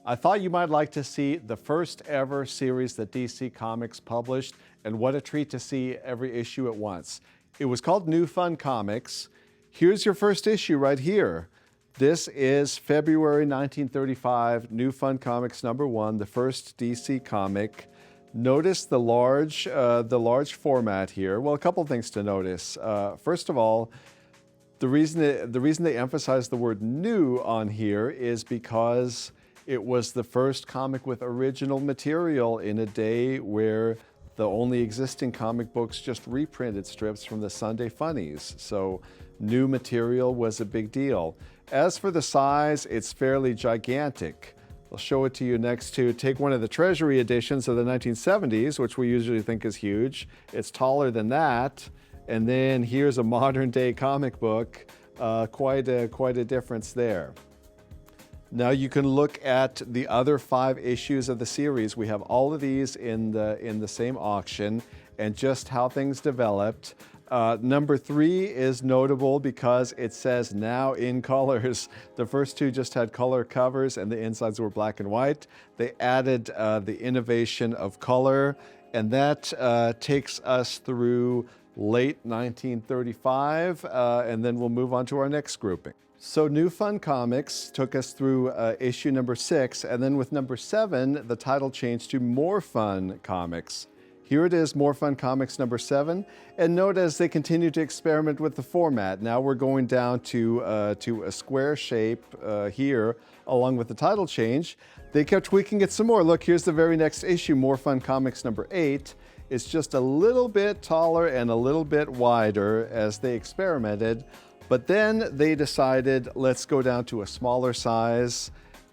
I thought you might like to see the first ever series that DC Comics published, and what a treat to see every issue at once. It was called New Fun Comics. Here's your first issue right here. This is February 1935, New Fun Comics #1, the first DC comic. Notice the large format here. Well, a couple things to notice. First of all, the reason they emphasize the word new on here is because it was the first comic with original material in a day where the only existing comic books just reprinted strips from the Sunday Funnies. So new material was a big deal. As for the size, it's fairly gigantic. I'll show it to you next to, take one of the Treasury editions of the 1970s, which we usually think is huge. It's taller than that. And then here's a modern day comic book, quite a difference there. Now you can look at the other 5 issues of the series. We have all of these in the same auction, and just how things developed. Number 3 is notable because it says now in colors. The first 2 just had color covers and the insides were black and white. They added the innovation of color, and that takes us through late 1935, and then we'll move on to our next grouping. So New Fun Comics took us through issue number 6, and then with number 7, the title changed to More Fun Comics. Here it is, More Fun Comics #7, and note as they continue to experiment with the format. Now we're going down to a square shape here, along with the title change. They kept tweaking it some more. Look, here's the very next issue, More Fun Comics #8. It's just a little bit taller and a little bit wider as they experimented. But then they decided, let's go down to a smaller size.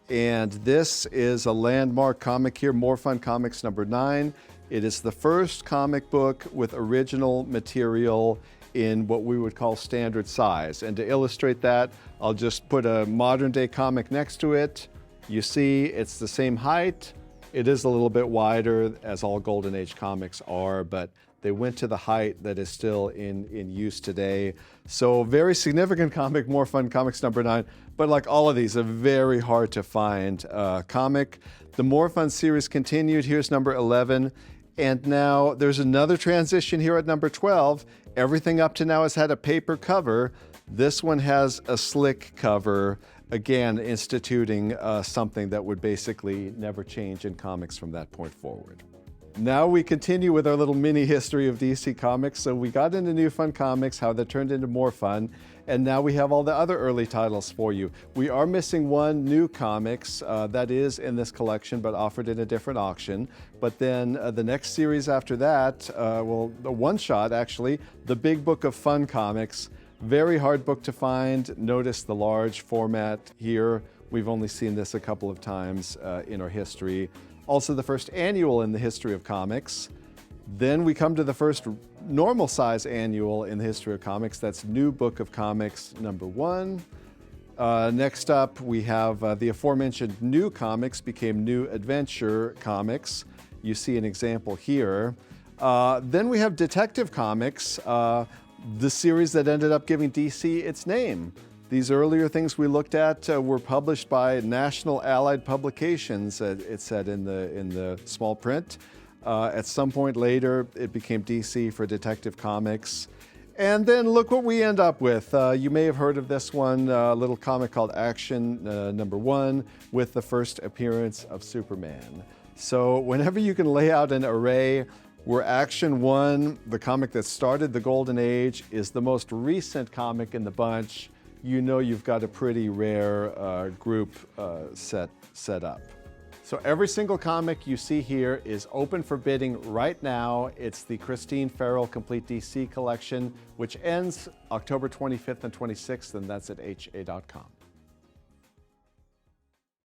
And this is a landmark comic here, More Fun Comics #9. It is the first comic book with original material in what we would call standard size. And to illustrate that, I'll just put a modern day comic next to it. You see it's the same height. It is a little bit wider, as all Golden Age comics are, but they went to the height that is still in use today. So very significant comic, More Fun Comics #9, but like all of these, a very hard to find comic. The More Fun series continued. Here's number 11. And now there's another transition here at number 12. Everything up to now has had a paper cover. This one has a slick cover, again, instituting something that would basically never change in comics from that point forward. Now we continue with our little mini history of DC Comics. So we got into New Fun Comics, how that turned into More Fun, and now we have all the other early titles for you. We are missing one new comics that is in this collection, but offered in a different auction. But then the next series after that, well, the one-shot actually, The Big Book of Fun Comics. Very hard book to find. Notice the large format here. We've only seen this a couple of times in our history. Also the first annual in the history of comics. Then we come to the first normal size annual in the history of comics. That's New Book of Comics #1. Next up, we have the aforementioned New Comics became New Adventure Comics. You see an example here. Then we have Detective Comics, the series that ended up giving DC its name. These earlier things we looked at were published by National Allied Publications, it said in the small print. At some point later, it became DC for Detective Comics. And then look what we end up with. You may have heard of this one, a little comic called Action #1, with the first appearance of Superman. So whenever you can lay out an array where Action 1, the comic that started the Golden Age, is the most recent comic in the bunch, you know you've got a pretty rare group set up. So every single comic you see here is open for bidding right now. It's the Christine Farrell Complete DC collection, which ends October 25th and 26th, and that's at ha.com.